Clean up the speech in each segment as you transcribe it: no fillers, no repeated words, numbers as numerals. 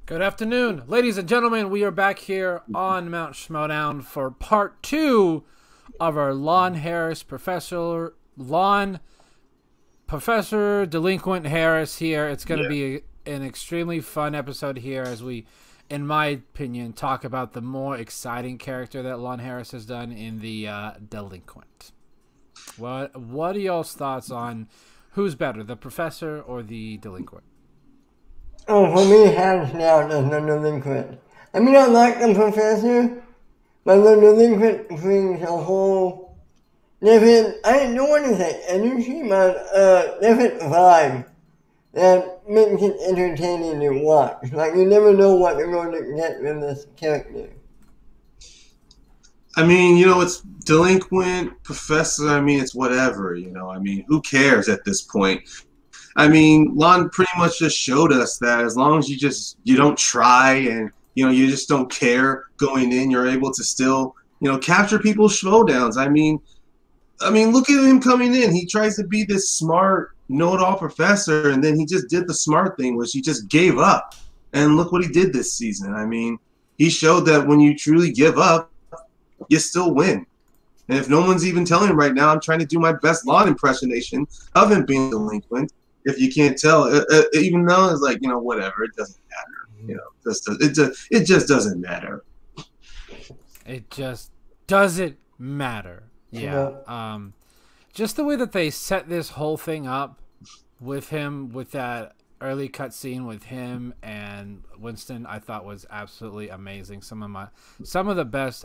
Good afternoon, ladies and gentlemen. We are back here on Mount Schmoedown for part two of our Professor Delinquent Harris here. It's going to be an extremely fun episode here as we, in my opinion, talk about the more exciting character that Lon Harris has done in the Delinquent. What are y'all's thoughts on who's better, the Professor or the Delinquent? Oh, for me, hands down, is the delinquent. I mean, I like the professor, but the delinquent brings a whole different, I don't want to say energy, but a different vibe that makes it entertaining to watch. Like, you never know what you're going to get with this character. I mean, it's delinquent, professor. I mean, it's whatever, I mean, who cares at this point? I mean, Lon pretty much just showed us that as long as you don't try and, you just don't care going in, you're able to still, capture people's showdowns. I mean, look at him coming in. He tries to be this smart, know-it-all professor, and then he just did the smart thing, which he just gave up. And look what he did this season. I mean, he showed that when you truly give up, you still win. And if no one's even telling him right now, I'm trying to do my best Lon impersonation of him being delinquent. If you can't tell, even though it's like, whatever, it doesn't matter. It just doesn't matter. It just doesn't matter. Yeah. Just the way that they set this whole thing up with him, with that early cutscene with him and Winston, I thought was absolutely amazing. Some of the best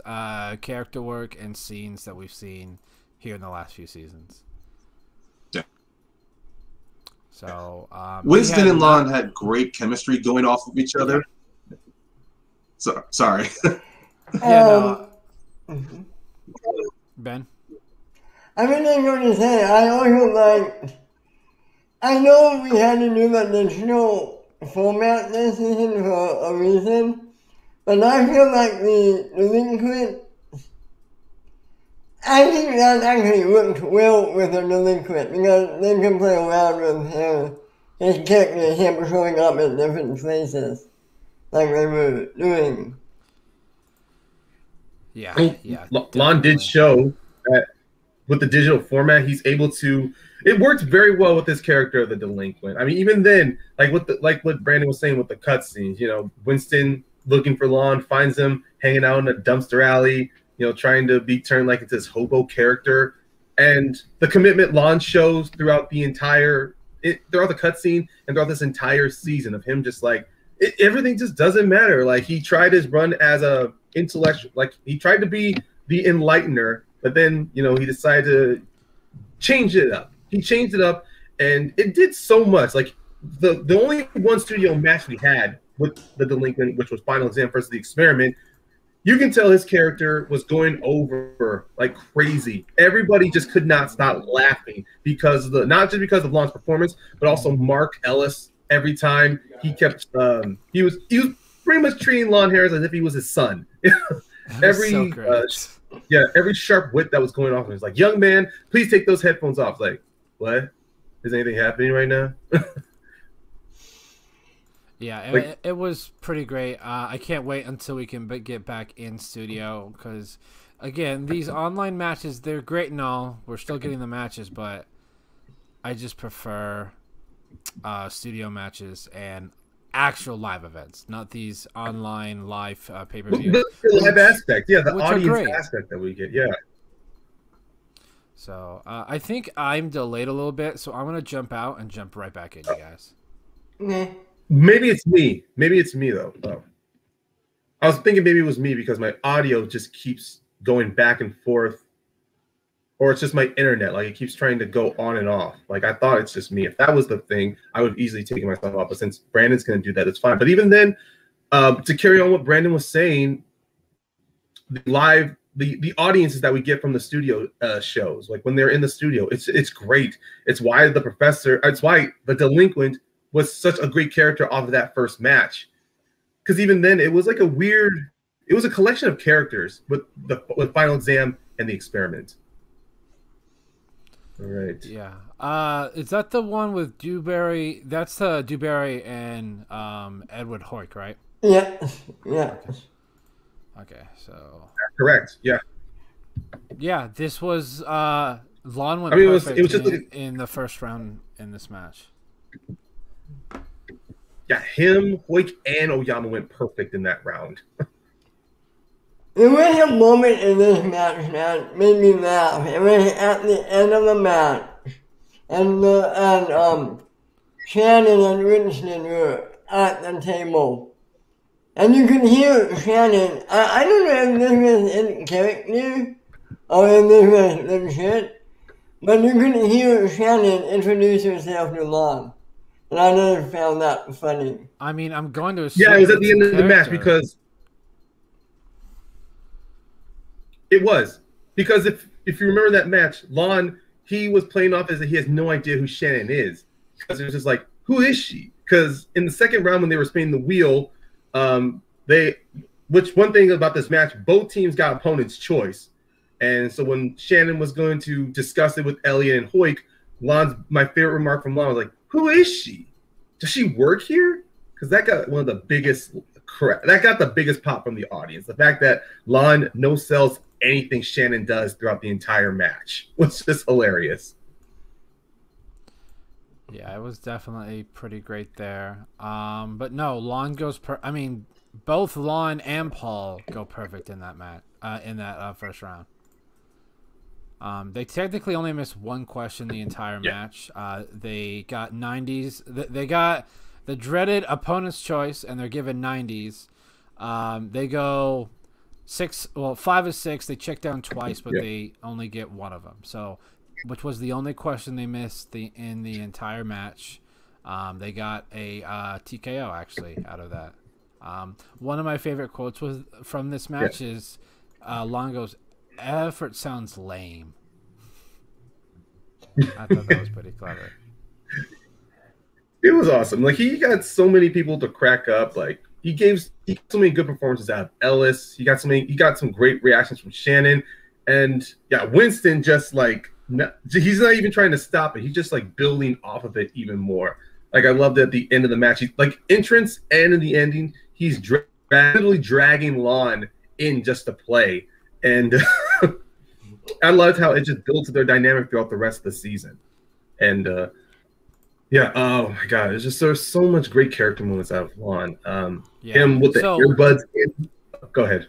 character work and scenes that we've seen here in the last few seasons. Yeah. So Winston and Lon had great chemistry going off of each other. So sorry. Yeah, no. Ben? I mean, I'm going to say, I also like, I know we had to do the digital format this season for a reason, but I feel like the delinquent, I think that actually worked well with the delinquent because they can play around with his character, him showing up in different places like they were doing. Yeah, yeah. Lon did show that with the digital format, he's able to. It worked very well with this character of the delinquent. I mean, even then, like what Brandon was saying with the cutscenes, Winston looking for Lon, finds him hanging out in a dumpster alley, trying to be turned like into this hobo character, and the commitment Lon shows throughout the cutscene and throughout this entire season of him just like everything just doesn't matter. Like he tried his run as a intellectual, like he tried to be the enlightener, but then he decided to change it up. He changed it up, and it did so much. Like the only one studio match we had with the delinquent, which was Final Exam versus the Experiment, you can tell his character was going over like crazy. Everybody just could not stop laughing because not just because of Lon's performance, but also Mark Ellis. Every time he kept, he was pretty much treating Lon Harris as if he was his son. every every sharp wit that was going off, he was like, "Young man, please take those headphones off." Like, what? Is anything happening right now? Yeah, Like, it was pretty great. I can't wait until we can get back in studio because, again, these online matches, they're great and all. We're still getting the matches, but I just prefer studio matches and actual live events, not these online live pay-per-views. the live aspect, yeah, the which are audience great. aspect that we get, yeah. So I think I'm delayed a little bit, so I'm going to jump out and jump right back in, you guys. Maybe it's me. Maybe it's me, though. Oh. I was thinking maybe it was me because my audio just keeps going back and forth. Or it's just my internet. Like, it keeps trying to go on and off. Like, I thought it's just me. If that was the thing, I would have easily taken myself off. But since Brandon's going to do that, it's fine. But even then, to carry on what Brandon was saying, the audiences that we get from the studio shows, like when they're in the studio, it's great. It's why the delinquent was such a great character off of that first match. Because even then, it was like it was a collection of characters with Final Exam and the Experiment. All right. Yeah. Is that the one with Dewberry? That's Dewberry and Edward Hoyk, right? Yes. Yes. Okay, so Correct. Yeah. yeah, this was Lon I went mean, it perfect was just like, in the first round in this match. yeah, him, Hoik, and Oyama went perfect in that round. There was a moment in this match that made me laugh. It was at the end of the match, and Shannon and Winston were at the table. And you could hear Shannon. I don't know if this was in character or if this was legit, but you could hear Shannon introduce herself to Lon. And I just found that funny. I mean, I'm going to Yeah, it assume was at it's the in end of the match character. because it was. Because if you remember that match, Lon, he was playing off as if he has no idea who Shannon is. Because it was just like, who is she? Because in the second round when they were spinning the wheel, which one thing about this match, both teams got opponent's choice. And so when Shannon was going to discuss it with Elliot and Hoik, my favorite remark from Lon was like, who is she? Does she work here? Because that got one of the biggest that got the biggest pop from the audience. The fact that Lon no sells anything Shannon does throughout the entire match was just hilarious. Yeah, it was definitely pretty great there. But no, Lon goes I mean, both Lon and Paul go perfect in that match. In that first round. They technically only missed one question the entire match. They got 90s. They got the dreaded opponent's choice, and they're given 90s. They go 5 of 6. They check down twice, but they only get one of them. So, which was the only question they missed in the entire match. They got a TKO actually out of that. One of my favorite quotes from this match is Lon goes, "Effort sounds lame." I thought that was pretty clever. It was awesome. Like, he got so many people to crack up. Like, he got so many good performances out of Ellis. He got some great reactions from Shannon. And yeah, Winston just like he's not even trying to stop it. He's just like building off of it even more. Like, I loved at the end of the match, he's like entrance and in the ending, he's literally dragging Lon in just to play. And I loved how it just builds their dynamic throughout the rest of the season. And yeah, oh my god, there's so much great character moments out of Lon. Him with the earbuds in. Go ahead.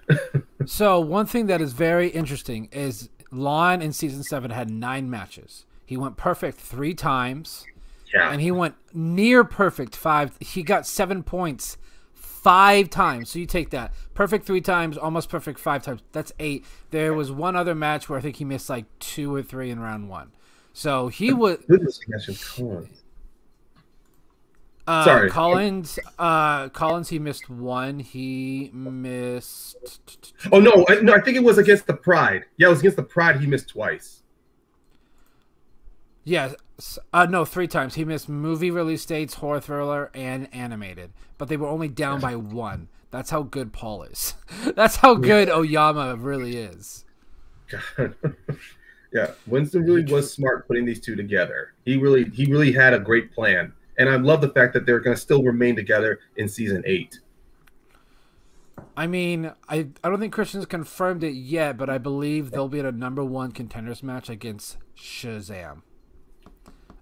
So one thing that is very interesting is Lon in season 7 had 9 matches. He went perfect 3 times. Yeah. And he went near perfect 5. He got 7 points 5 times. So you take that. Perfect 3 times, almost perfect 5 times. That's 8. There was one other match where I think he missed like 2 or 3 in round 1. So he was. Sorry. Collins, he missed 1. He missed. Oh no! I think it was against the Pride. Yeah, it was against the Pride. He missed twice. Yeah, no, 3 times. He missed movie release dates, horror thriller, and animated. But they were only down by 1. That's how good Paul is. That's how good Oyama really is. God. Yeah, Winston really was smart putting these two together. He really had a great plan. And I love the fact that they're going to still remain together in season 8. I mean, I don't think Christian's confirmed it yet, but I believe they'll be at a #1 contenders match against Shazam.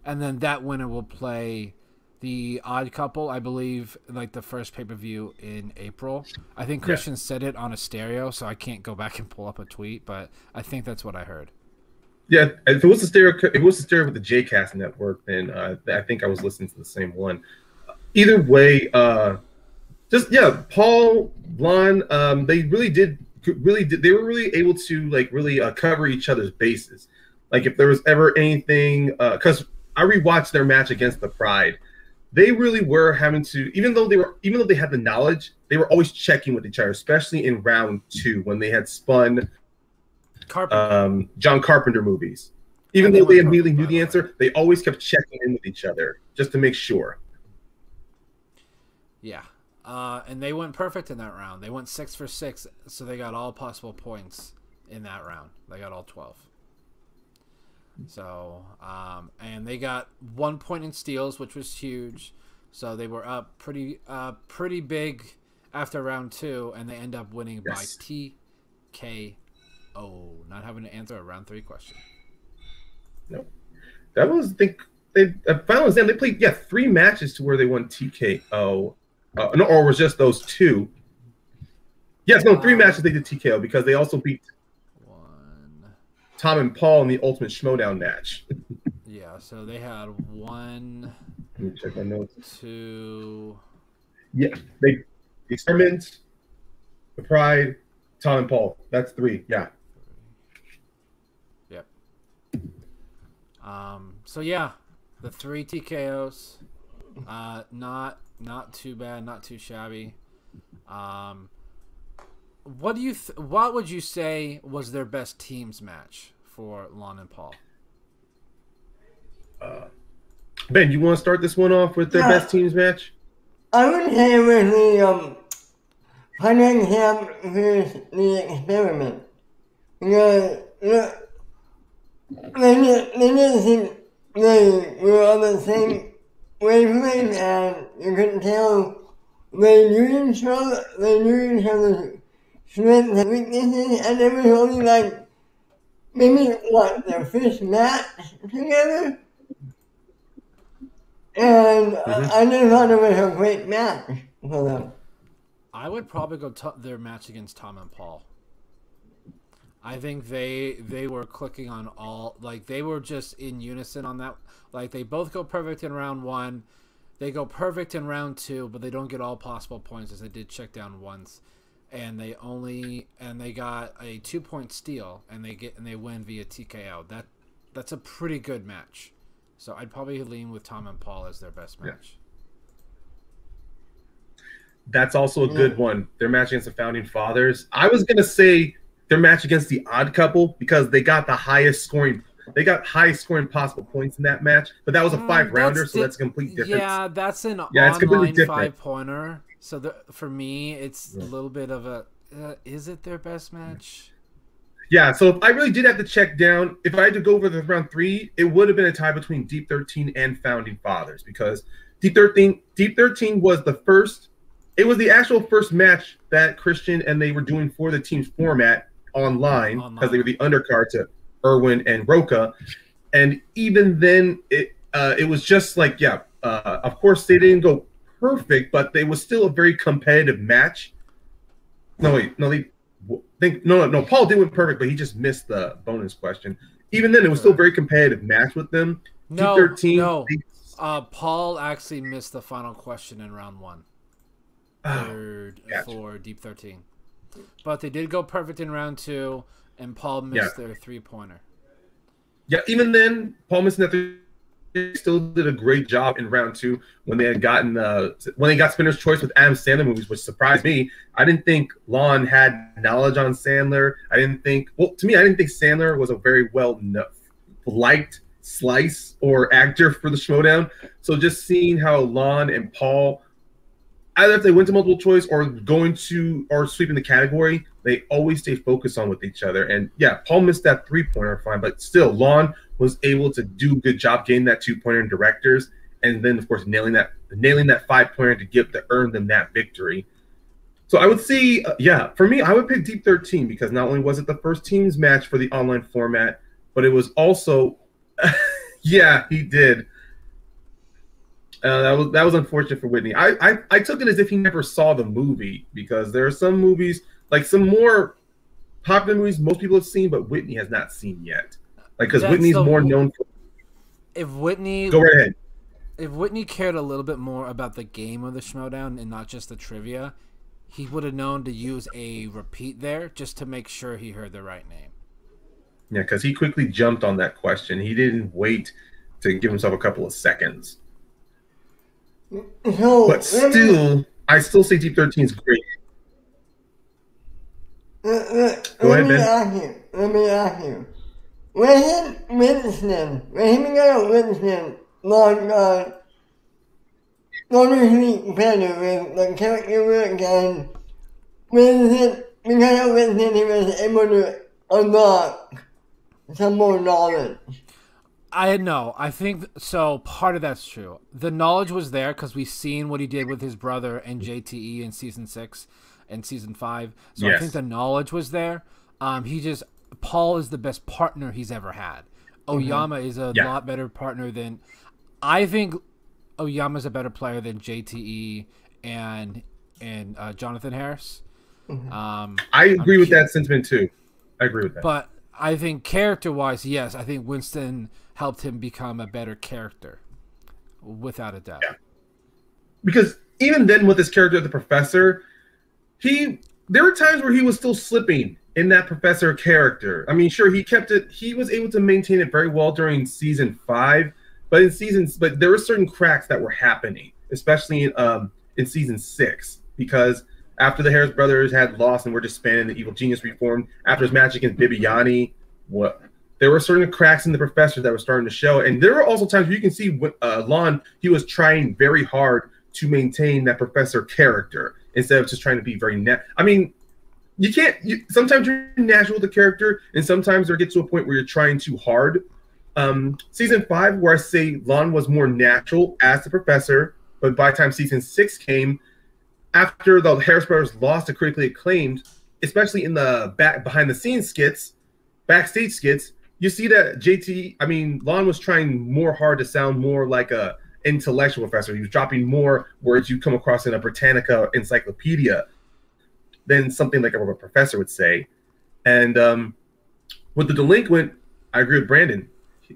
And then that winner will play the Odd Couple, I believe, like the first pay-per-view in April. I think Christian said it on a stereo, so I can't go back and pull up a tweet, but I think that's what I heard. Yeah, if it was the stereo with the JCast network, then I think I was listening to the same one. Either way, Paul, Lon, they they were really able to like really cover each other's bases. Like, if there was ever anything, because I rewatched their match against the Pride, they really were having to, even though they had the knowledge, they were always checking with each other, especially in round 2 when they had spun John Carpenter movies. Even though they immediately knew the answer, they always kept checking in with each other just to make sure. Yeah. And they went perfect in that round. They went 6 for 6, so they got all possible points in that round. They got all 12. So, and they got 1 point in steals, which was huge. So they were up pretty big after round 2, and they end up winning by Yes. TKO. Not having to answer a round 3 question. No, that was, I think, final exam. They played 3 matches to where they won TKO. No, or was just those 2? Yes, no, 3 matches they did TKO because they also beat 1. Tom and Paul in the Ultimate Schmoedown match. Yeah, so they had 1, Let me check my notes. 2. Yeah, the Experiment, the Pride, Tom and Paul. That's 3. Yeah. Yep. So yeah, the 3 TKOs, not too bad, not too shabby. What would you say was their best teams match for Lon and Paul? Ben, you want to start this one off with their best teams match? I would say it was the Cunningham versus the Experiment. Because they didn't seem they were on the same wavelength, and you could tell they knew each other's strengths and weaknesses, and it was only like maybe their first match together. And I just thought it was a great match for them. I would probably go their match against Tom and Paul. I think they were clicking on all, like they were just in unison on that. Like they both go perfect in round 1, they go perfect in round 2, but they don't get all possible points as they did check down once, and they got a 2-point steal, and they win via TKO. That's a pretty good match. So I'd probably lean with Tom and Paul as their best match. That's also a good one. Their match against the Founding Fathers. I was gonna say their match against the Odd Couple because they got the highest scoring. They got highest scoring possible points in that match, but that was a 5-rounder, so that's a complete difference. Yeah, that's an it's online different. 5-pointer. So for me, it's a little bit of a. Is it their best match? Yeah, so if I really did have to check down, if I had to go over the round 3, it would have been a tie between Deep 13 and Founding Fathers because Deep 13 was the first. It was the actual first match that Christian and they were doing for the team's format online because they were the undercard to Irwin and Roca, and even then it was just like of course they didn't go perfect, but they was still a very competitive match. No, Paul did win perfect, but he just missed the bonus question. Even then, it was still a very competitive match with them. No, 13, no. Paul actually missed the final question in round 1. For Deep 13. But they did go perfect in round 2, and Paul missed their 3-pointer. Yeah, even then, Paul missing that 3 still did a great job in round 2 when they had gotten when they got Spinner's Choice with Adam Sandler movies, which surprised me. I didn't think Lon had knowledge on Sandler. I didn't think Sandler was a very well liked slice or actor for the Schmoedown. So just seeing how Lon and Paul, either if they went to multiple choice or sweeping the category, they always stay focused on with each other. And Paul missed that 3-pointer fine, but still Lon was able to do a good job getting that 2-pointer in directors, and then of course nailing that 5-pointer to earn them that victory. So I would say, for me, I would pick Deep 13 because not only was it the first teams match for the online format, but it was also, he did. That was unfortunate for Whitney. I took it as if he never saw the movie because there are some movies, like some more popular movies most people have seen, but Whitney has not seen yet. Like because Whitney's more known for. If Whitney go right ahead. If Whitney cared a little bit more about the game of the Schmoedown and not just the trivia, he would have known to use a repeat there just to make sure he heard the right name. Yeah, because he quickly jumped on that question. He didn't wait to give himself a couple of seconds. But still, I still say Deep 13 is great. Go ahead, Ben. Let me ask you. When Winston noticeably better with the character work, and Winston, because of Winston, he was able to unlock some more knowledge. I know. I think so. Part of that's true. The knowledge was there because we've seen what he did with his brother and JTE in season 6 and season 5. So I think the knowledge was there. Paul is the best partner he's ever had. Oyama is a lot better partner than. I think Oyama's a better player than JTE and Jonathan Harris. I agree with that sentiment too. I agree with that. But I think character-wise, yes, I think Winston helped him become a better character, without a doubt. Yeah. Because even then, with his character, the professor, there were times where he was still slipping in that professor character. I mean, sure, he kept it. He was able to maintain it very well during season 5, but there were certain cracks that were happening, especially in season 6, because after the Harris brothers had lost and were disbanded, the Evil Genius reformed. After his match against Bibiani, there were certain cracks in the professor that were starting to show. And there were also times where you can see Lon, he was trying very hard to maintain that professor character instead of just trying to be very I mean, you can't. Sometimes you're natural with the character, and sometimes there gets to a point where you're trying too hard. Season 5, where I say Lon was more natural as the professor, but by the time season 6 came, after the Harris brothers lost to critically acclaimed, especially in the behind the scenes backstage skits, you see that Lon was trying more hard to sound more like a intellectual professor. He was dropping more words you come across in a Britannica encyclopedia than something like a professor would say. And with the Delinquent, I agree with Brandon.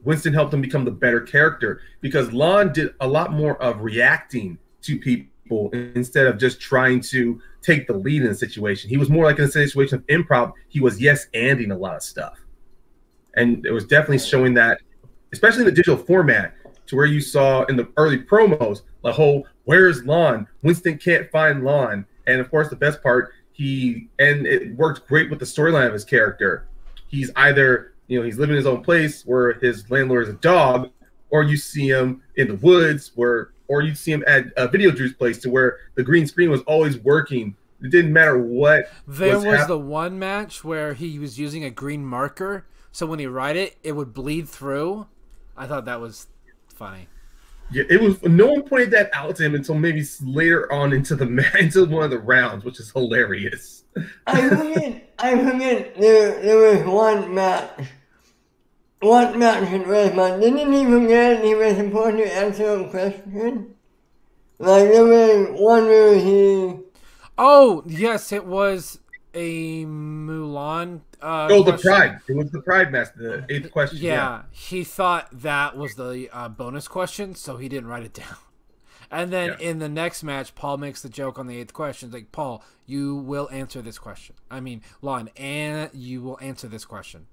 Winston helped him become the better character because Lon did a lot more of reacting to people instead of just trying to take the lead in a situation. He was more like in a situation of improv. He was yes-anding a lot of stuff. And it was definitely showing that, especially in the digital format, to where you saw in the early promos, the whole, where's Lon? Winston can't find Lon. And of course, the best part, it worked great with the storyline of his character. He's either, he's living in his own place where his landlord is a dog, or you see him in the woods or you see him at a Video Drew's place to where the green screen was always working. It didn't matter what. There was the one match where he was using a green marker, so when he write it, it would bleed through. I thought that was funny. Yeah, it was. No one pointed that out to him until maybe later on into one of the rounds, which is hilarious. I forget. There was one match. What match it was, man? Didn't he forget he was supposed to answer a question? Like, there was one where he... Oh, yes, it was a Mulan the Pride. It was the Pride match, the 8th question. Yeah, he thought that was the bonus question, so he didn't write it down. And then in the next match, Paul makes the joke on the 8th question. Like, Paul, you will answer this question. Lon, and you will answer this question.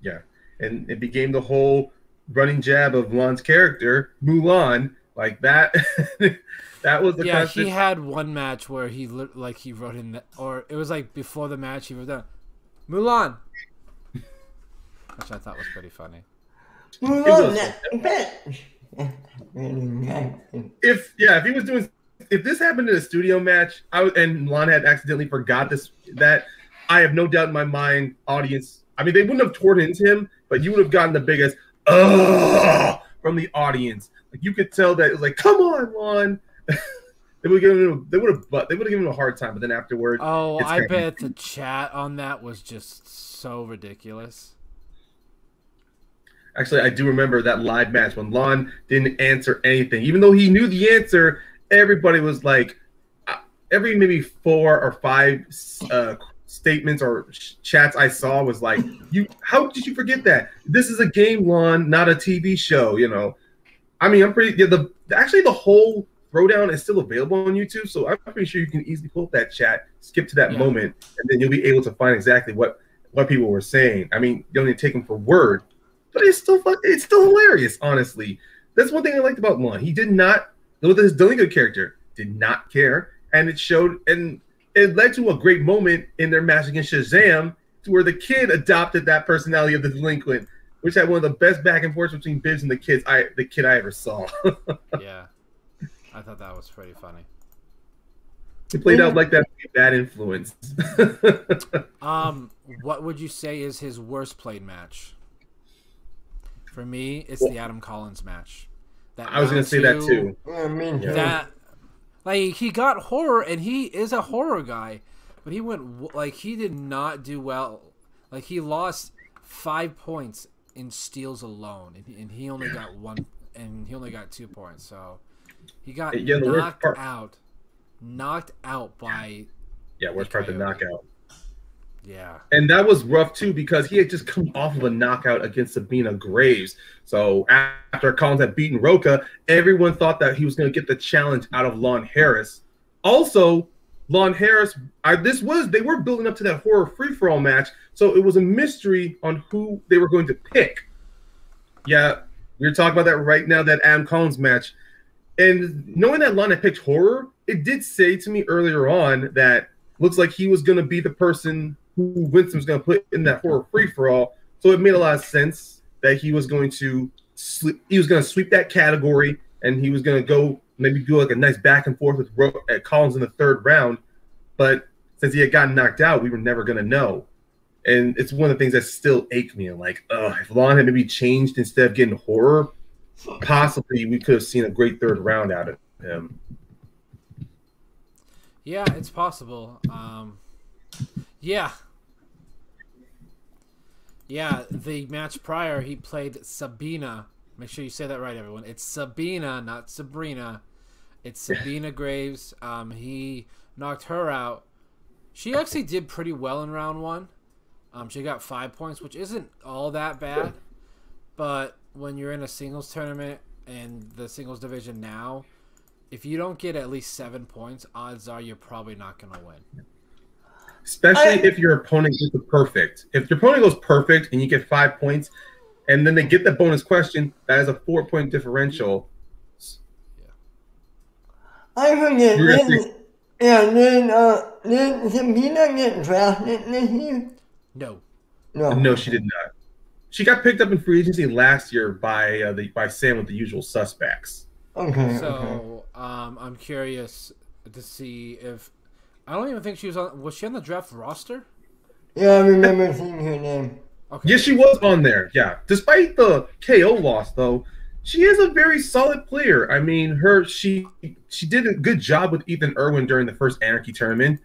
Yeah. And it became the whole running jab of Lon's character, Mulan, like that. That was the constant. He had one match where he wrote in that, or it was like before the match he wrote down Mulan, which I thought was pretty funny. Mulan, if this happened in a studio match, and Lon had accidentally forgot that I have no doubt in my mind, audience. They wouldn't have torn into him, but you would have gotten the biggest from the audience. Like, you could tell that it was like, come on, Lon. They would have given him a hard time, but then afterward, I bet the chat on that was just so ridiculous. Actually, I do remember that live match when Lon didn't answer anything, even though he knew the answer. Everybody was like, every maybe 4 or 5 statements or chats I saw was like, how did you forget that? This is a game, Lon, not a TV show, I'm pretty, the whole throwdown is still available on YouTube, so I'm pretty sure you can easily pull up that chat, skip to that moment, and then you'll be able to find exactly what people were saying. You don't need to take them for word, but it's still fun. It's still hilarious, honestly. That's one thing I liked about Lon. He did not, with his delinquent character, did not care, and it showed, and it led to a great moment in their match against Shazam, to where the kid adopted that personality of the delinquent, which had one of the best back and forths between Bibbs and the kid I ever saw. Yeah, I thought that was pretty funny. It played out like that bad influence. What would you say is his worst played match? For me, it's the Adam Collins match. I was going to say that too. Yeah, me too. That, like, he got horror, and he is a horror guy, but he went, like, he did not do well. Like, he lost 5 points in steals alone, and he only got 1, and he only got 2 points. So he got knocked out by. Yeah, worst part, the knockout. Yeah. And that was rough, too, because he had just come off of a knockout against Sabina Graves. So after Collins had beaten Roca, everyone thought that he was going to get the challenge out of Lon Harris. Also, Lon Harris, they were building up to that horror free-for-all match, so it was a mystery on who they were going to pick. Yeah, we're talking about that right now, that Adam Collins match. And knowing that Lon had picked horror, it did say to me earlier on that looks like he was going to be the person who Winston was going to put in that horror free-for-all. So it made a lot of sense that he was going to sweep that category, and he was going to go maybe do like a nice back and forth with Collins in the third round. But since he had gotten knocked out, we were never going to know. And it's one of the things that still ache me. I'm like, if Lon had maybe changed instead of getting horror, possibly we could have seen a great third round out of him. Yeah, it's possible. Yeah, the match prior, he played Sabina. Make sure you say that right, everyone. It's Sabina, not Sabrina. It's Sabina Graves. He knocked her out. She actually did pretty well in round 1. She got 5 points, which isn't all that bad. But when you're in a singles tournament and the singles division now, if you don't get at least 7 points, odds are you're probably not going to win. Especially if your opponent gets it perfect. If your opponent goes perfect and you get 5 points, and then they get the bonus question, that is a 4-point differential. I forget. Did Sabina get drafted this year? No, she did not. She got picked up in free agency last year by Sam with the usual suspects. Okay. So I'm curious to see if I don't even think she was on. Was she on the draft roster? Yeah, I remember seeing her name. Okay. Yeah, she was on there. Yeah, despite the KO loss, though, she is a very solid player. I mean, she did a good job with Ethan Irwin during the first Anarchy tournament.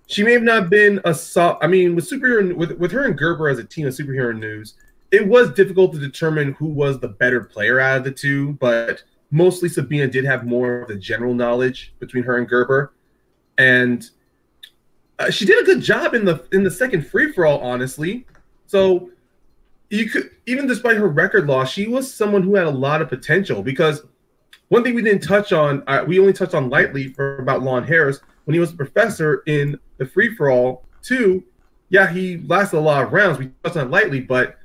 She may have not been with superhero with her and Gerber as a team of superhero news. It was difficult to determine who was the better player out of the two, but mostly Sabina did have more of the general knowledge between her and Gerber, and she did a good job in the second free for all, honestly. So you could, even despite her record loss, she was someone who had a lot of potential. Because one thing we didn't touch on, we only touched on lightly about Lon Harris when he was a professor in the free for all too. Yeah, he lasted a lot of rounds. We touched on it lightly, but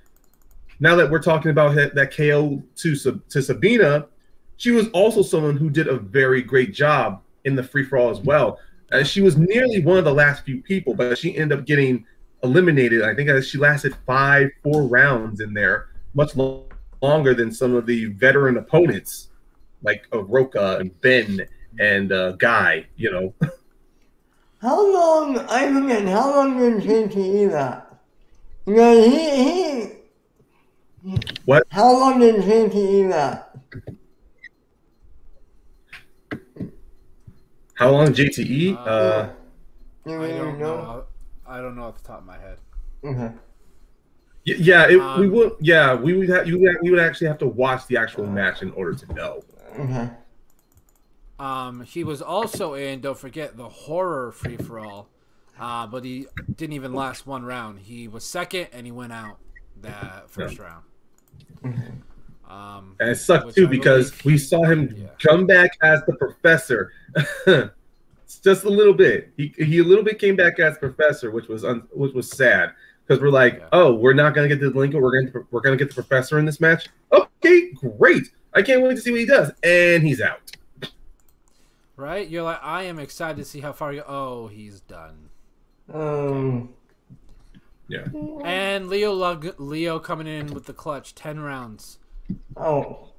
now that we're talking about that KO to Sabina, she was also someone who did a very great job in the free for all as well. She was nearly one of the last few people, but she ended up getting eliminated. I think she lasted 4 rounds in there, much longer than some of the veteran opponents like Roca and Ben and Guy, you know. How long, I forget, how long did JTE that? You know, he What? How long did JTE that? How long JTE? I don't know. I don't know off the top of my head. Okay. Yeah, we would. Yeah, we would actually have to watch the actual match in order to know. Okay. He was also in, don't forget, the horror free for all, but he didn't even last 1 round. He was second and he went out that first round. Mm-hmm. And it sucked too because we saw him come back as the professor. It's just a little bit. He a little bit came back as professor, which was sad because we're like, oh, we're not gonna get the delinquent. We're gonna get the professor in this match. Okay, great. I can't wait to see what he does, and he's out. Right? You're like, I am excited to see how far you go. Oh, he's done. Yeah. And Leo coming in with the clutch, 10 rounds. Oh.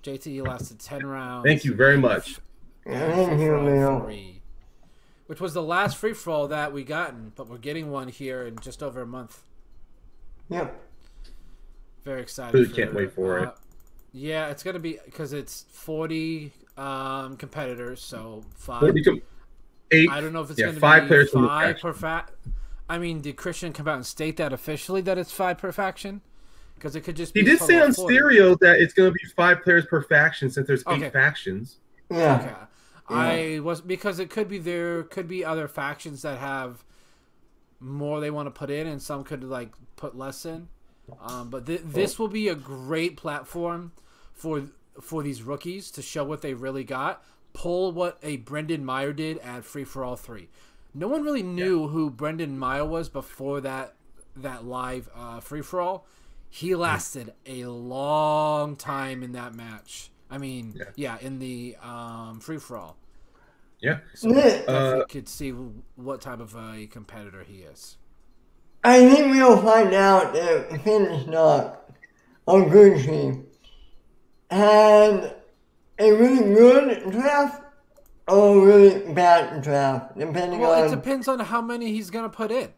JTE lasted 10 rounds. Thank you very much. Thank you, Leo. Which was the last free for all that we gotten, but we're getting one here in just over a month. Yep. Very excited. Really can't wait for it. Yeah, it's gonna be because it's 40 competitors, so 5. 8. I don't know if it's yeah, gonna 5 be players 5 per faction. I mean, did Christian come out and state that officially that it's 5 per faction? Because it could just be. He did say on 40. stereo that it's going to be 5 players per faction since there's 8 factions. Yeah. Okay. I was because it could be there could be other factions that have more they want to put in, and some could like put less in. But this will be a great platform for these rookies to show what they really got. Pull what a Brendan Meyer did at Free for All 3. No one really knew who Brendan Meyer was before that live Free for All. He lasted a long time in that match. I mean, in the Free for All. Yeah. So definitely could see what type of a competitor he is. I think we'll find out if Finn's not a good team had a really good draft or a really bad draft, depending on. Well, it depends on how many he's gonna put in,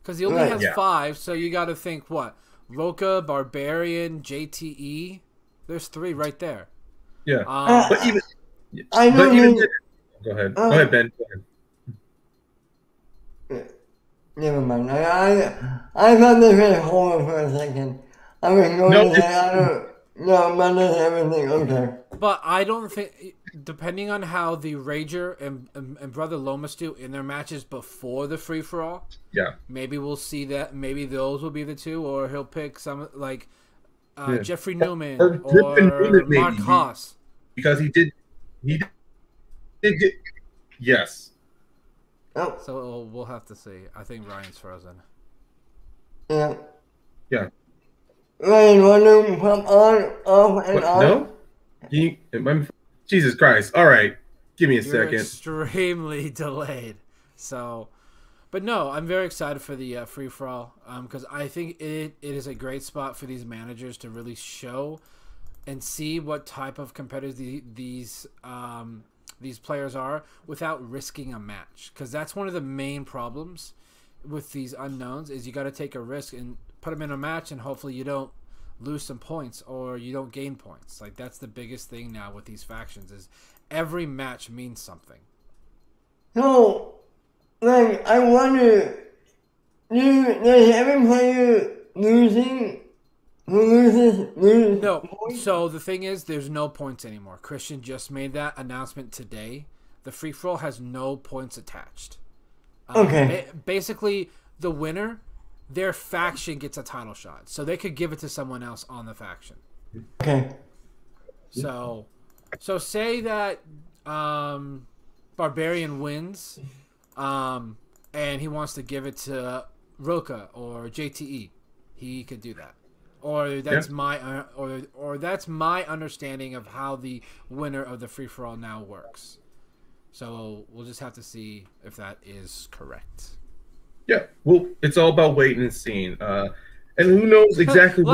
because he only has 5. So you got to think what Roka, Barbarian, JTE. There's 3 right there. Yeah, but even I know. Go ahead. Go ahead, Ben. Go ahead. Never mind. I thought this was horror for a second. I was going to say, I don't know, but that's everything. Okay. But I don't think, depending on how the Rager and Brother Lomas do in their matches before the free for all, maybe we'll see that. Maybe those will be the 2, or he'll pick some like Jeffrey Newman or Mark Haas, because he did get yes. Oh. So we'll have to see. I think Ryan's frozen. Yeah. Yeah. Ryan, want to pop on, off, and on? No? Jesus Christ. All right. Give me a second. Extremely delayed. So, but no, I'm very excited for the free-for-all because I think it is a great spot for these managers to really show and see what type of competitors these players are without risking a match, because that's one of the main problems with these unknowns is you got to take a risk and put them in a match, and hopefully you don't lose some points or you don't gain points. Like, that's the biggest thing now with these factions is every match means something. So, like, I wonder, does every player losing No. Points? So the thing is, there's no points anymore. Christian just made that announcement today. The free for all has no points attached. Okay. Basically, the winner, their faction gets a title shot, so they could give it to someone else on the faction. Okay. So say that Barbarian wins, and he wants to give it to Roka or JTE. He could do that. Or that's my or that's my understanding of how the winner of the free for all now works. So we'll just have to see if that is correct. Yeah, well, it's all about waiting and seeing. And who knows exactly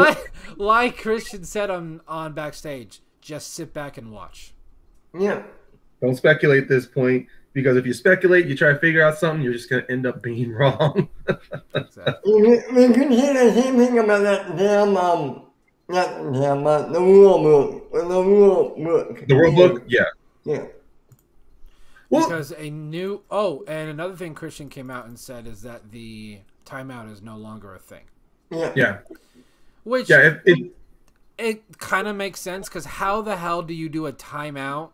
like Christian said on backstage, just sit back and watch. Yeah. Don't speculate at this point, because if you speculate, you try to figure out something, you're just going to end up being wrong. Exactly. We can say the same thing about that damn, the rule book. The rule book? Yeah. Yeah. Because and another thing Christian came out and said is that the timeout is no longer a thing. Yeah. Which it kind of makes sense, because how the hell do you do a timeout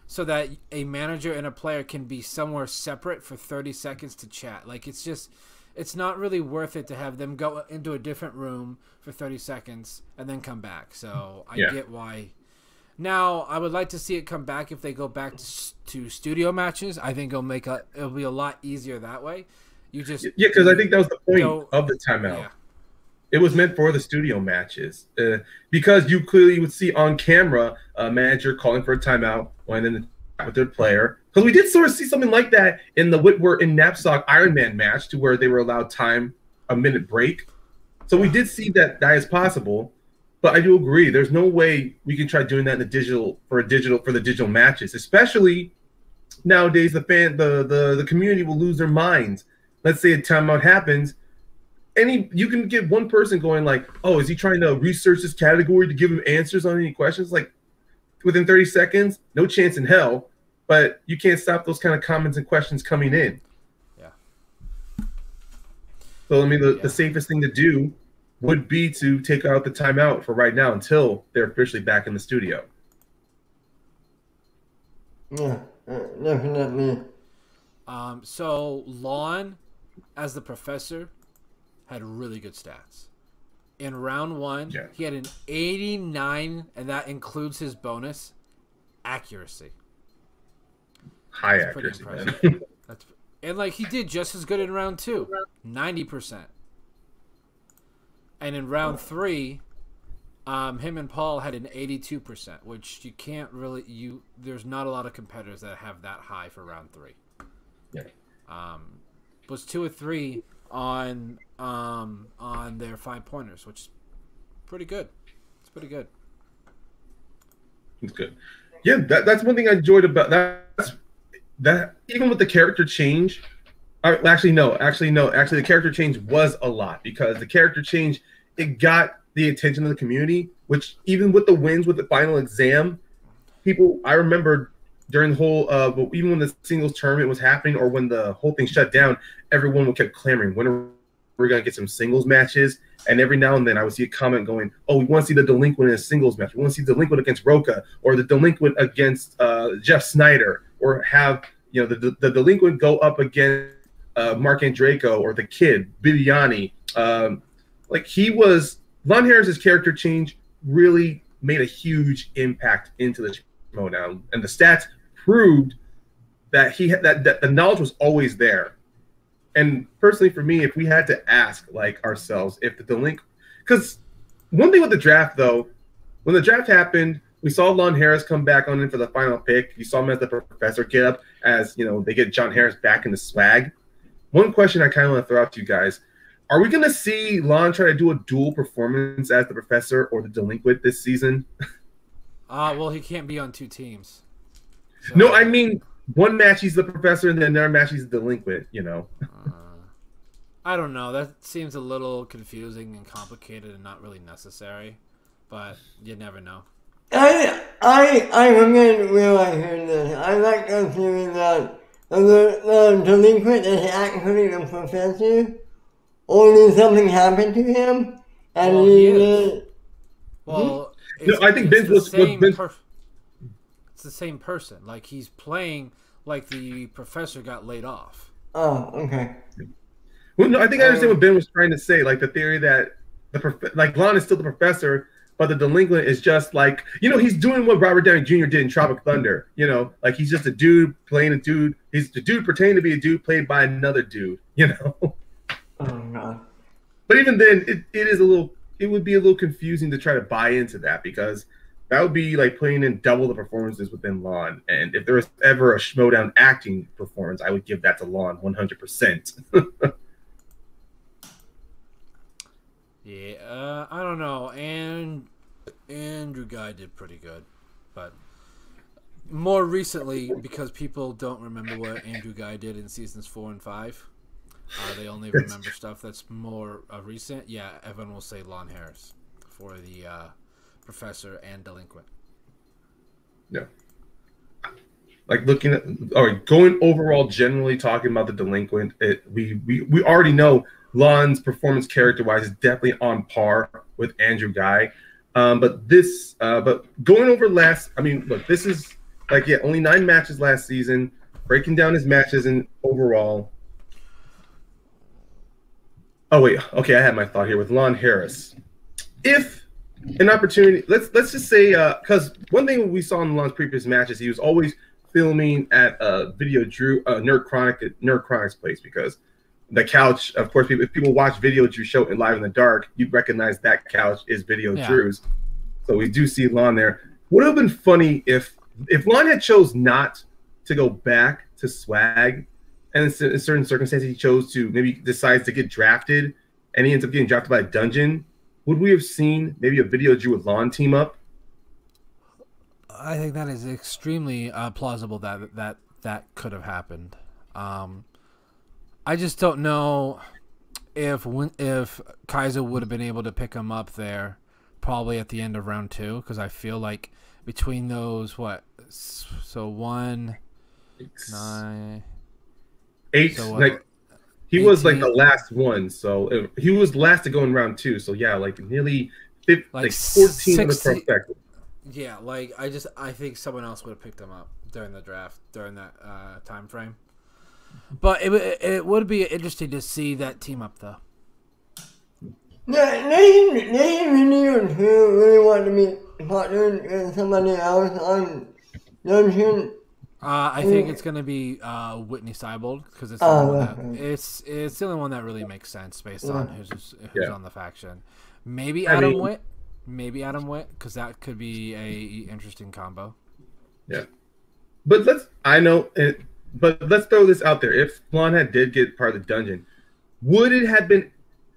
so that a manager and a player can be somewhere separate for 30 seconds to chat? Like, it's not really worth it to have them go into a different room for 30 seconds and then come back. So I get why. Now, I would like to see it come back if they go back to studio matches. I think it'll be a lot easier that way. Because I think that was the point of the timeout. Yeah. It was meant for the studio matches, because you clearly would see on camera a manager calling for a timeout and then with their player. Because we did sort of see something like that in the Whitworth and Knapsack Iron Man match, to where they were allowed a minute break. So we did see that is possible. But I do agree, there's no way we can try doing that in for the digital matches, especially nowadays. The community will lose their minds. Let's say a timeout happens, you can get one person going like, oh, is he trying to research this category to give him answers on any questions? Like within 30 seconds, no chance in hell. But you can't stop those kind of comments and questions coming in. Yeah. So I mean, the safest thing to do would be to take out the timeout for right now until they're officially back in the studio. Yeah, definitely. So Lon, as the professor, had really good stats. In round 1, he had an 89, and that includes his bonus, accuracy. High accuracy, man. And like he did just as good in round 2, 90%. And in round 3, him and Paul had an 82%, which you can't really there's not a lot of competitors that have that high for round 3. Yeah. Was 2 or 3 on their 5-pointers, which is pretty good. It's pretty good. It's good. Yeah, that's one thing I enjoyed about that. Even with the character change, actually the character change was a lot, because the character change, it got the attention of the community, which even with the wins with the final exam, I remember during the whole even when the singles tournament was happening or when the whole thing shut down, everyone kept clamoring, when are we going to get some singles matches? And every now and then I would see a comment going, oh, we want to see the delinquent in a singles match. We want to see the delinquent against Roca, or the delinquent against Jeff Snyder, or have the delinquent go up against Mark Andraco or the kid Bibiani. Lon Harris's character change really made a huge impact into the Schmoedown, and the stats proved that that the knowledge was always there. And personally, for me, if we had to ask ourselves if the delinquent, because one thing with the draft though, when the draft happened, we saw Lon Harris come back on in for the final pick. You saw him as the professor get up as they get John Harris back in the swag. One question I kind of want to throw out to you guys: are we going to see Lon try to do a dual performance as the professor or the delinquent this season? Well, he can't be on 2 teams. So. No, I mean, one match he's the professor and then another match he's the delinquent, I don't know. That seems a little confusing and complicated and not really necessary, but you never know. I remember when I heard this. I like the theory that the delinquent is actually the professor, only something happened to him, and he is. Well, no, I think Vince was it's the same person. Like, he's playing like the professor got laid off. Oh, okay. Well, no, I think I understand what Ben was trying to say. Like the theory that Lon is still the professor, but the delinquent is just he's doing what Robert Downey Jr. did in Tropic Thunder. He's just a dude playing a dude. He's the dude pretending to be a dude played by another dude. Oh no. But even then, it would be a little confusing to try to buy into that, because that would be like putting in double the performances within Lon. And if there was ever a Schmoedown acting performance, I would give that to Lon 100%. Yeah, I don't know. And Andrew Guy did pretty good, but more recently, because people don't remember what Andrew Guy did in seasons 4 and 5, they only remember stuff that's more recent. Yeah, everyone will say Lon Harris for the professor and delinquent. Yeah. Looking at, going overall, generally talking about the delinquent, we already know Lon's performance character-wise is definitely on par with Andrew Guy. But going over this is only 9 matches last season, breaking down his matches and overall. Oh wait, okay, I had my thought here with Lon Harris. If an opportunity, let's just say, because one thing we saw in Lon's previous matches, he was always filming at Video Drew Nerd Chronic's place, because the couch, of course, if people watch Video Drew show it Live in the Dark, you'd recognize that couch is Video Drew's. So we do see Lon there. Would have been funny if Lon had chose not to go back to swag, and in certain circumstances he chose to maybe decides to get drafted, and he ends up getting drafted by a dungeon. Would we have seen maybe a Video Drew with Lon team up? I think that is extremely plausible that could have happened. I just don't know if Kaiser would have been able to pick him up there, probably at the end of round 2, because I feel like between those, so 1, 9, 8, so like he 18, was like the last one, so he was last to go in round 2. So yeah, like nearly 15, like 14 in the perspective. Yeah, like I think someone else would have picked him up during the draft during that time frame. But it would be interesting to see that team up though. Yeah, they really want to be partnered with somebody else on Dungeon. I think it's gonna be Whitney Seibold because it's the only one that really makes sense based on who's on the faction. Maybe Adam Witt, because that could be a interesting combo. Yeah, but let's throw this out there. If Blonde did get part of the dungeon, would it have been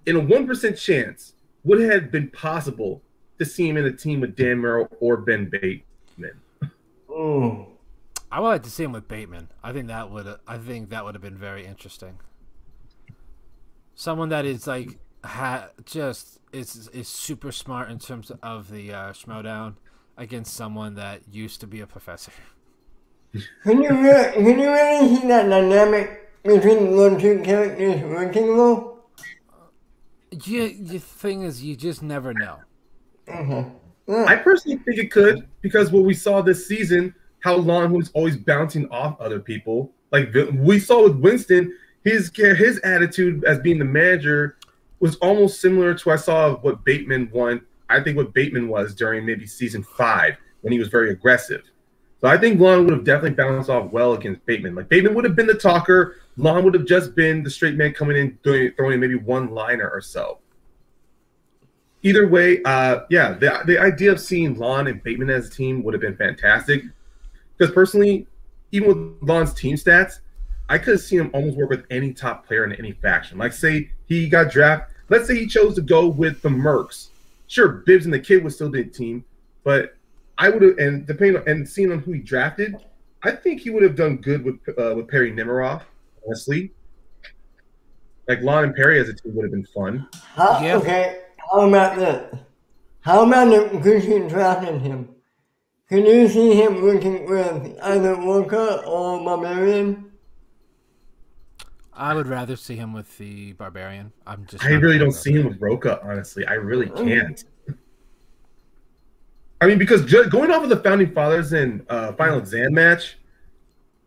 in a 1% chance? Would it have been possible to see him in a team with Dan Merrill or Ben Bateman? I would like to see him with Bateman. I think that would have been very interesting. Someone that is like is super smart in terms of the Schmoedown against someone that used to be a professor. Can you really see that dynamic between those two characters working though? Yeah, the thing is, you just never know. I personally think it could, because what we saw this season, how Lon was always bouncing off other people. Like we saw with Winston, his attitude as being the manager was almost similar to what Bateman won. I think what Bateman was during maybe season 5 when he was very aggressive. So I think Lon would have definitely bounced off well against Bateman. Like Bateman would have been the talker. Lon would have just been the straight man coming in, throwing in maybe one-liner or so. Either way, the idea of seeing Lon and Bateman as a team would have been fantastic. Because personally, even with Lon's team stats, I could have seen him almost work with any top player in any faction. Like, say he got drafted. Let's say he chose to go with the Mercs. Sure, Bibbs and the Kid would still be a team, but I would have, and depending on, and seeing on who he drafted, I think he would have done good with Perry Nemiroff. Honestly, like Lon and Perry as a team would have been fun. Okay, how about this? How about if Christian drafted him? Can you see him working with either Wonka or Barbarian? I would rather see him with the Barbarian. I really don't see him with Roka, honestly. I really can't. I mean, because going off of the Founding Fathers and Final Exam match,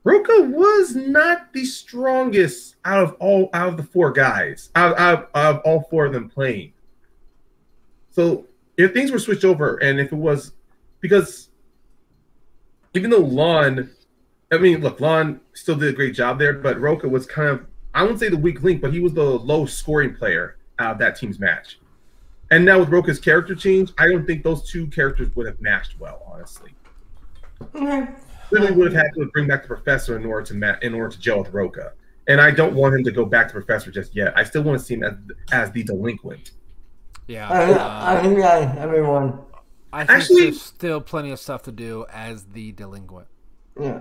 Roka was not the strongest out of the 4 guys, out of all 4 of them playing. So if things were switched over, and if it was, because even though Lon still did a great job there, but Roka was kind of, I wouldn't say the weak link, but he was the low scoring player out of that team's match. And now with Roka's character change, I don't think those 2 characters would have matched well, honestly. Really would have had to bring back the Professor in order to gel with Roka. And I don't want him to go back to Professor just yet. I still want to see him as the delinquent. Yeah. I think everyone. I think there's still plenty of stuff to do as the delinquent. Yeah.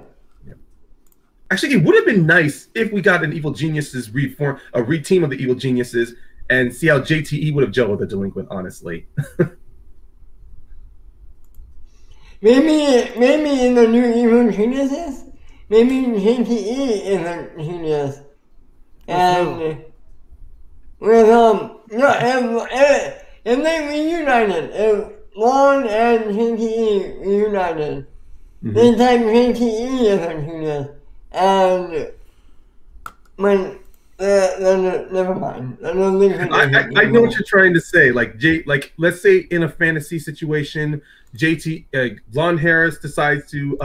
Actually, it would have been nice if we got an Evil Geniuses a reteam of the Evil Geniuses, and see how JTE would have gelled with the delinquent, honestly. maybe in the new Evil Geniuses, maybe JTE is a genius. And if they reunited, if Lon and JTE reunited, this time JTE is a genius. And when never mind. I know what you're trying to say. Like let's say in a fantasy situation, Lon Harris decides to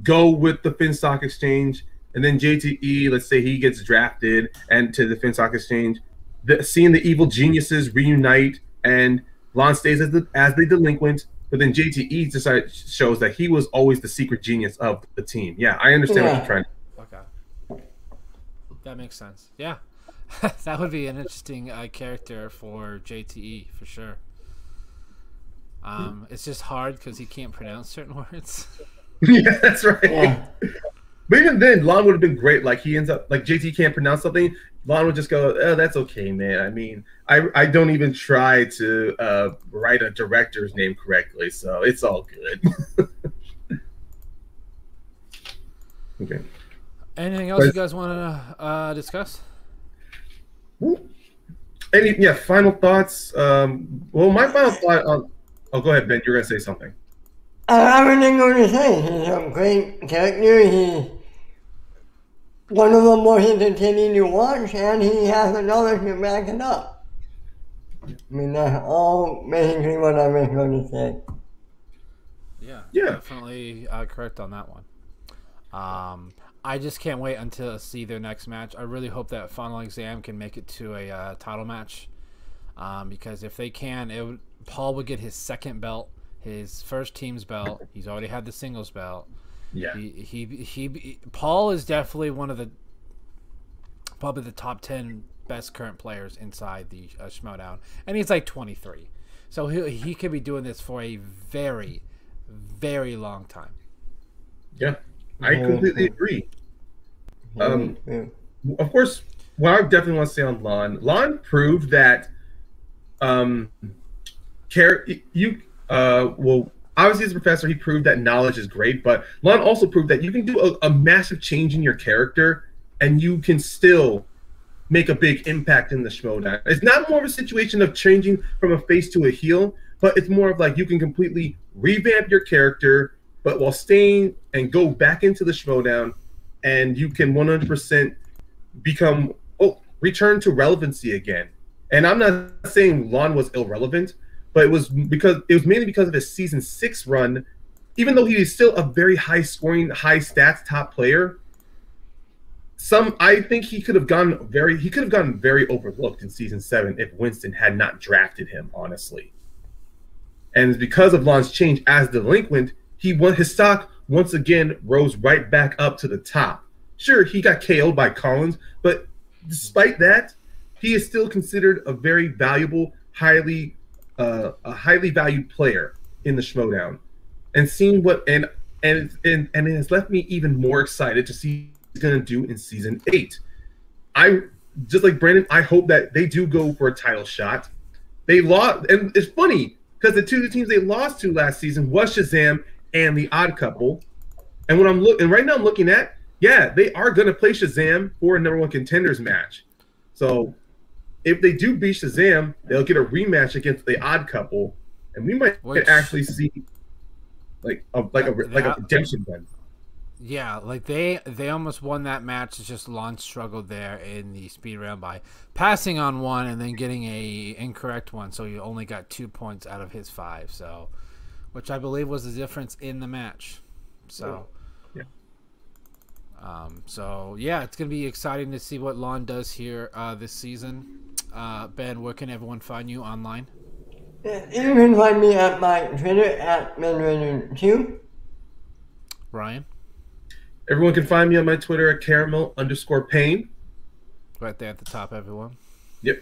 go with the Finstock Exchange, and then JTE, let's say he gets drafted and to the Finstock Exchange, seeing the Evil Geniuses reunite, and Lon stays as the delinquent, but then JTE shows that he was always the secret genius of the team. Yeah, I understand what you're trying to. That makes sense. Yeah. That would be an interesting character for JTE, for sure. It's just hard because he can't pronounce certain words. Yeah, that's right. Yeah. But even then, Lon would have been great. Like, he ends up, like, JT can't pronounce something, Lon would just go, "Oh, that's okay, man. I mean, I don't even try to write a director's name correctly, so it's all good." Okay. Anything else you guys want to discuss? Any final thoughts? Well, my final thought on. Oh, go ahead, Ben. You're gonna say something. I have nothing to say. He's a great character. He's one of the most entertaining to watch, and he has the knowledge to back it up. I mean, that's all basically what I was going to say. Yeah, Yeah. definitely correct on that one. I just can't wait until I see their next match. I really hope that Final Exam can make it to a title match, because if they can, Paul would get his second belt, his first team's belt. He's already had the singles belt. Yeah. Paul is definitely probably the top 10 best current players inside the Schmoedown, and he's like 23, so he could be doing this for a very, very long time. Yeah, I completely agree. Of course, what I definitely want to say on Lon proved that well, obviously as a professor, he proved that knowledge is great, but Lon also proved that you can do a massive change in your character and you can still make a big impact in the Schmoedown. It's not more of a situation of changing from a face to a heel, but it's more of like you can completely revamp your character, but while staying and go back into the Schmoedown, and you can 100% return to relevancy again. And I'm not saying Lon was irrelevant, but it was mainly because of his season 6 run. Even though he is still a very high scoring, high stats top player, I think he could have gone very overlooked in season 7 if Winston had not drafted him, honestly. And because of Lon's change as delinquent, his stock once again rose right back up to the top. Sure, he got KO'd by Collins, but despite that, he is still considered a very valuable, highly valued player in the Schmoedown. And seeing and it has left me even more excited to see what he's going to do in season 8. I just like Brandon, I hope that they do go for a title shot. They lost, and it's funny because the two teams they lost to last season was Shazam and the Odd Couple. And right now I'm looking at, they are going to play Shazam for a #1 contenders match. So if they do beat Shazam, they'll get a rematch against the Odd Couple, and we might actually see like a redemption run. Yeah, like they almost won that match. It's just Lon struggled there in the speed round by passing on one and then getting a incorrect one, so he only got 2 points out of his 5. So, which I believe was the difference in the match. So, it's gonna be exciting to see what Lon does here this season. Ben, where can everyone find you online? You can find me at my Twitter at BenRader2. Ryan? Everyone can find me on my Twitter at caramel_pain. Right there at the top, everyone. Yep.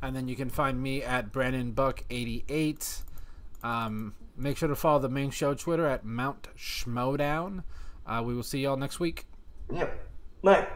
And then you can find me at BrandonBuck88. Make sure to follow the main show Twitter at Mount Schmoedown. We will see y'all next week. Yep. Bye.